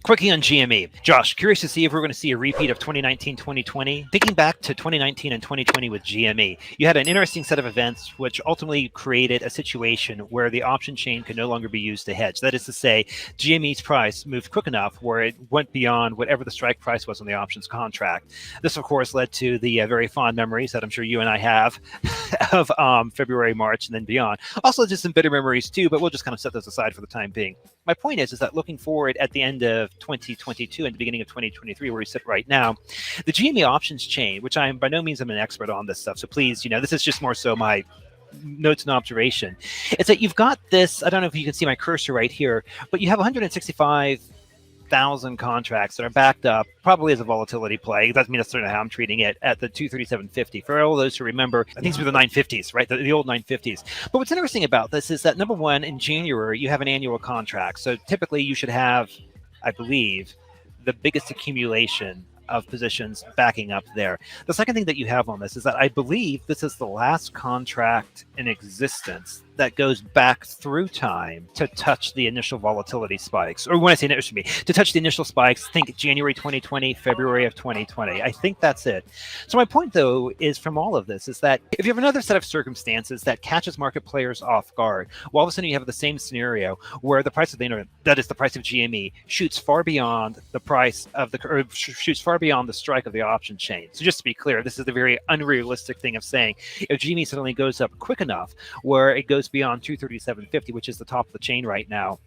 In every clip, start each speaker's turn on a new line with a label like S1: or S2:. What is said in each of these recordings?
S1: Quickie on GME. Josh, curious to see if we're going to see a repeat of 2019-2020. Thinking back to 2019 and 2020 with GME, you had an interesting set of events which ultimately created a situation where the option chain could no longer be used to hedge. That is to say, GME's price moved quick enough where it went beyond whatever the strike price was on the options contract. This, of course, led to the very fond memories that I'm sure you and I have of February, March, and then beyond. Also, just some bitter memories too, but we'll just kind of set those aside for the time being. My point is that looking forward at the end of 2022 and the beginning of 2023, where we sit right now, the GME options chain, which I'm by no means I'm an expert on this stuff, so please, this is just more so my notes and observation. It's that you've got this, I don't know if you can see my cursor right here, but you have 165,000 contracts that are backed up, probably as a volatility play. It doesn't mean that's certainly how I'm treating it, at the 237.50. For all those who remember, I think these were the 950s, right? The old 950s. But what's interesting about this is that, number one, in January, you have an annual contract. So typically you should have, I believe, the biggest accumulation of positions backing up there. The second thing that you have on this is that I believe this is the last contract in existence that goes back through time to touch the initial volatility spikes. Or when I say initial, to touch the initial spikes, think January 2020, February of 2020. I think that's it. So my point, though, is from all of this is that if you have another set of circumstances that catches market players off guard, well, all of a sudden you have the same scenario where the price of the internet, that is the price of GME, shoots far beyond the price of shoots far beyond the strike of the option chain. So just to be clear, this is the very unrealistic thing of saying if GME suddenly goes up quick enough where it goes beyond 237.50, which is the top of the chain right now,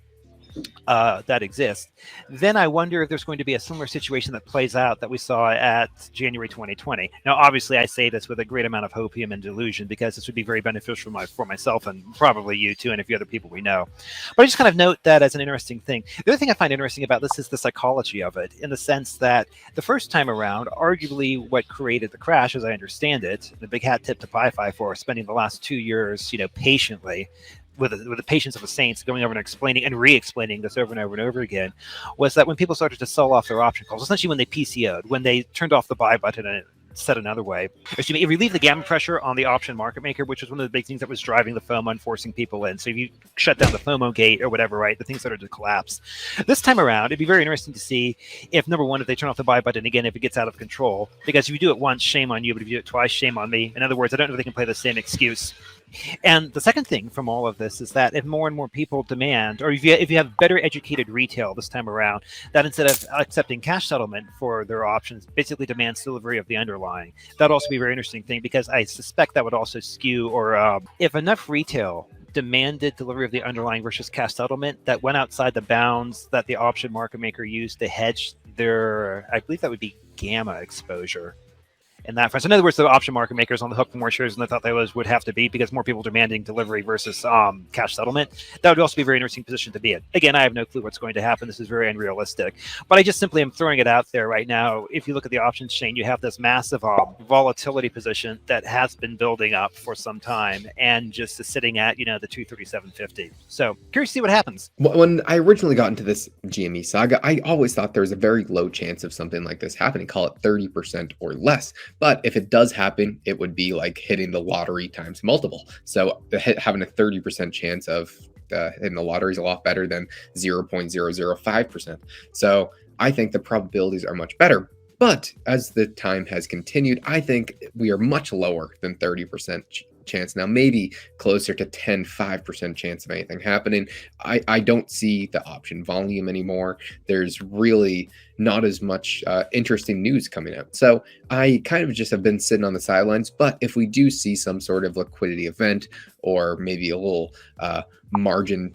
S1: that exists, then I wonder if there's going to be a similar situation that plays out that we saw at January 2020. Now, obviously, I say this with a great amount of hopium and delusion because this would be very beneficial for myself and probably you too and a few other people we know. But I just kind of note that as an interesting thing. The other thing I find interesting about this is the psychology of it, in the sense that the first time around, arguably what created the crash, as I understand it, the big hat tip to Pi-Fi for spending the last 2 years, patiently, with the patience of the saints, going over and explaining and re-explaining this over and over and over again, was that when people started to sell off their option calls, essentially when they PCO'd, when they turned off the buy button and said another way, it relieved the gamma pressure on the option market maker, which was one of the big things that was driving the FOMO and forcing people in. So if you shut down the FOMO gate or whatever, right, the thing started to collapse. This time around, it'd be very interesting to see if, number one, if they turn off the buy button again, if it gets out of control. Because if you do it once, shame on you, but if you do it twice, shame on me. In other words, I don't know if they can play the same excuse. And the second thing from all of this is that if more and more people demand, or if you have better educated retail this time around, that instead of accepting cash settlement for their options, basically demands delivery of the underlying, that'd also be a very interesting thing, because I suspect that would also skew, or if enough retail demanded delivery of the underlying versus cash settlement that went outside the bounds that the option market maker used to hedge their, I believe that would be gamma exposure. In that front. So in other words, the option market makers on the hook for more shares than they thought they would have to be, because more people demanding delivery versus cash settlement. That would also be a very interesting position to be in. Again, I have no clue what's going to happen. This is very unrealistic. But I just simply am throwing it out there right now. If you look at the options chain, you have this massive volatility position that has been building up for some time and just is sitting at, the 237.50. So curious to see what happens.
S2: When I originally got into this GME saga, I always thought there was a very low chance of something like this happening, call it 30% or less. But if it does happen, it would be like hitting the lottery times multiple. So having a 30% chance of hitting the lottery is a lot better than 0.005%. So I think the probabilities are much better. But as the time has continued, I think we are much lower than 30% chance now, maybe closer to 5% chance of anything happening. I don't see the option volume anymore. There's really not as much interesting news coming out. So I kind of just have been sitting on the sidelines. But if we do see some sort of liquidity event, or maybe a little margin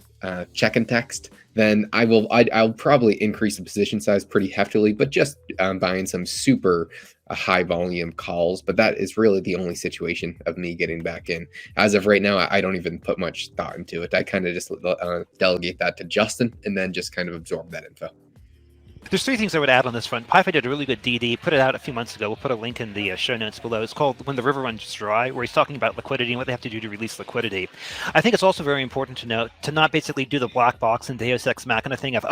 S2: check and text, then I'll probably increase the position size pretty heftily, but just buying some super high volume calls. But that is really the only situation of me getting back in. As of right now, I don't even put much thought into it. I kind of just delegate that to Justin and then just kind of absorb that info.
S1: There's three things I would add on this front. Pi-Fi did a really good DD, put it out a few months ago. We'll put a link in the show notes below. It's called When the River Runs Dry, where he's talking about liquidity and what they have to do to release liquidity. I think it's also very important to note to not basically do the black box and Deus Ex Machina thing of,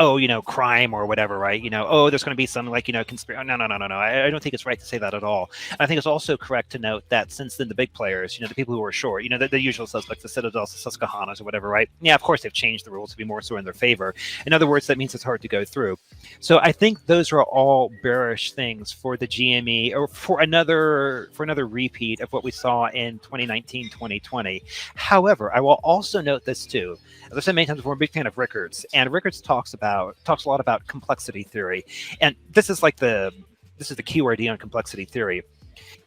S1: crime or whatever, right? There's going to be some conspiracy. No. I don't think it's right to say that at all. I think it's also correct to note that since then the big players, the people who are short, the usual suspects, the Citadels, the Susquehannas or whatever, right? Yeah, of course they've changed the rules to be more so in their favor. In other words, that means it's hard to go through. So I think those are all bearish things for the GME, or for another repeat of what we saw in 2019, 2020. However, I will also note this too. As I said many times before, I'm a big fan of Rickards, and Rickards talks a lot about complexity theory, and this is the keyword on complexity theory.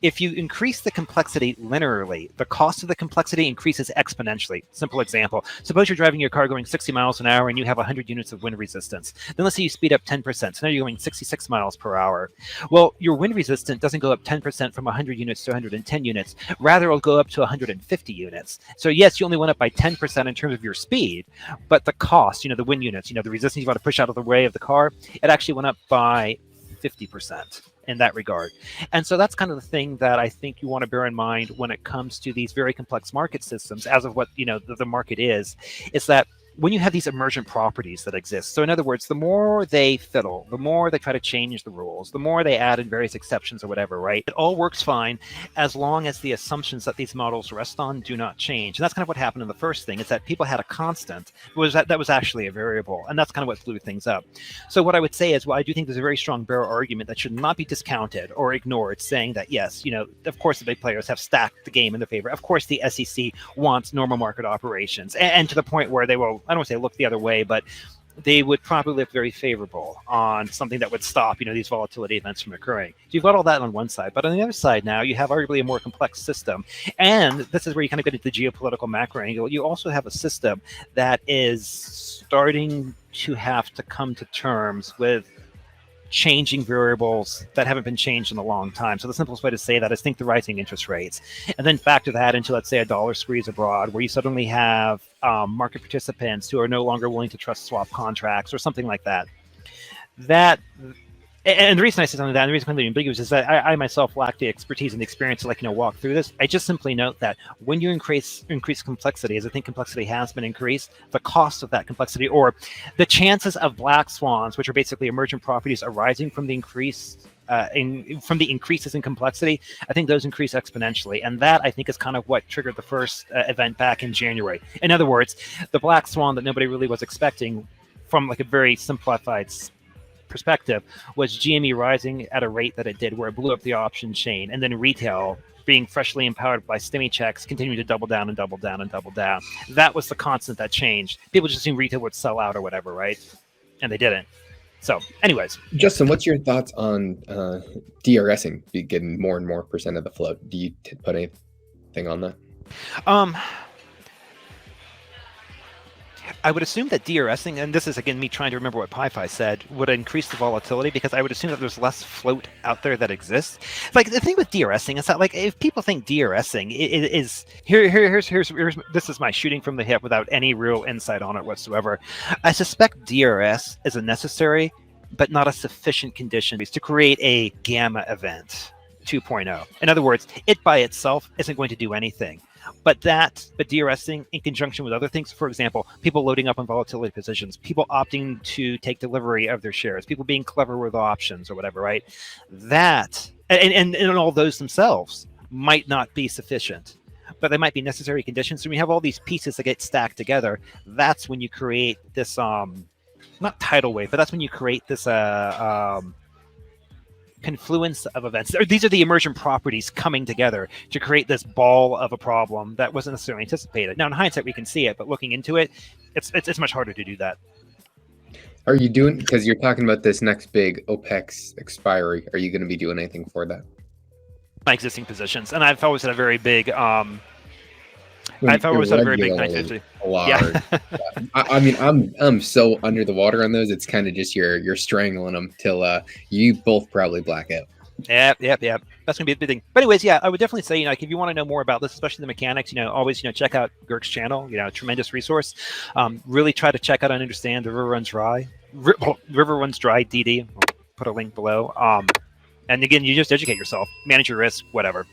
S1: If you increase the complexity linearly, the cost of the complexity increases exponentially. Simple example. Suppose you're driving your car going 60 miles an hour and you have 100 units of wind resistance. Then let's say you speed up 10%. So now you're going 66 miles per hour. Well, your wind resistance doesn't go up 10% from 100 units to 110 units. Rather, it'll go up to 150 units. So yes, you only went up by 10% in terms of your speed, but the cost, the wind units, the resistance you want to push out of the way of the car, it actually went up by 50% in that regard. And so that's kind of the thing that I think you want to bear in mind when it comes to these very complex market systems, as of what the market is that when you have these emergent properties that exist. So in other words, the more they fiddle, the more they try to change the rules, the more they add in various exceptions or whatever, right? It all works fine as long as the assumptions that these models rest on do not change. And that's kind of what happened in the first thing, is that people had a constant that was actually a variable. And that's kind of what blew things up. So what I would say is, well, I do think there's a very strong bear argument that should not be discounted or ignored, saying that, yes, of course the big players have stacked the game in their favor. Of course the SEC wants normal market operations, and to the point where they will, I don't want to say look the other way, but they would probably look very favorable on something that would stop, these volatility events from occurring. So you've got all that on one side, but on the other side now, you have arguably a more complex system. And this is where you kind of get into the geopolitical macro angle. You also have a system that is starting to have to come to terms with changing variables that haven't been changed in a long time. So the simplest way to say that is think the rising interest rates, and then factor that into, let's say, a dollar squeeze abroad, where you suddenly have market participants who are no longer willing to trust swap contracts or something like that. And the reason I say something like that, and the reason I'm completely ambiguous, is that I myself lack the expertise and the experience to walk through this. I just simply note that when you increase complexity, as I think complexity has been increased, the cost of that complexity, or the chances of black swans, which are basically emergent properties arising from the increases in complexity, I think those increase exponentially. And that, I think, is kind of what triggered the first event back in January. In other words, the black swan that nobody really was expecting, from a very simplified perspective, was GME rising at a rate that it did, where it blew up the option chain, and then retail being freshly empowered by stimmy checks continuing to double down and double down and double down. That was the constant that changed. People just assumed retail would sell out or whatever, right? And they didn't. So anyways,
S2: Justin, what's your thoughts on DRSing getting more and more percent of the float? Do you put anything on that?
S1: I would assume that DRSing, and this is again me trying to remember what PyPy said, would increase the volatility, because I would assume that there's less float out there that exists. The thing with DRSing is that, if people think DRSing is here's this is my shooting from the hip without any real insight on it whatsoever. I suspect DRS is a necessary but not a sufficient condition to create a gamma event 2.0. In other words, it by itself isn't going to do anything. But DRSing in conjunction with other things, for example, people loading up on volatility positions, people opting to take delivery of their shares, people being clever with options or whatever, right? That, and all those themselves might not be sufficient, but they might be necessary conditions. So when you have all these pieces that get stacked together, that's when you create this, not tidal wave, but that's when you create this, confluence of events. These are the emergent properties coming together to create this ball of a problem that wasn't necessarily anticipated. Now, in hindsight, we can see it, but looking into it, it's much harder to do that.
S2: Are you doing, because you're talking about this next big OPEX expiry, are you going to be doing anything for that?
S1: My existing positions, and I've always had a very big I've always had a very big 950. Yeah.
S2: I mean, I'm so under the water on those. It's kind of just you're strangling them till you both probably black out.
S1: Yeah. That's gonna be a big thing. But anyways, yeah, I would definitely say, if you want to know more about this, especially the mechanics, always, check out Girk's channel. Tremendous resource. Really try to check out and understand the River Runs Dry. River Runs Dry DD. I'll put a link below. And again, you just educate yourself, manage your risk, whatever.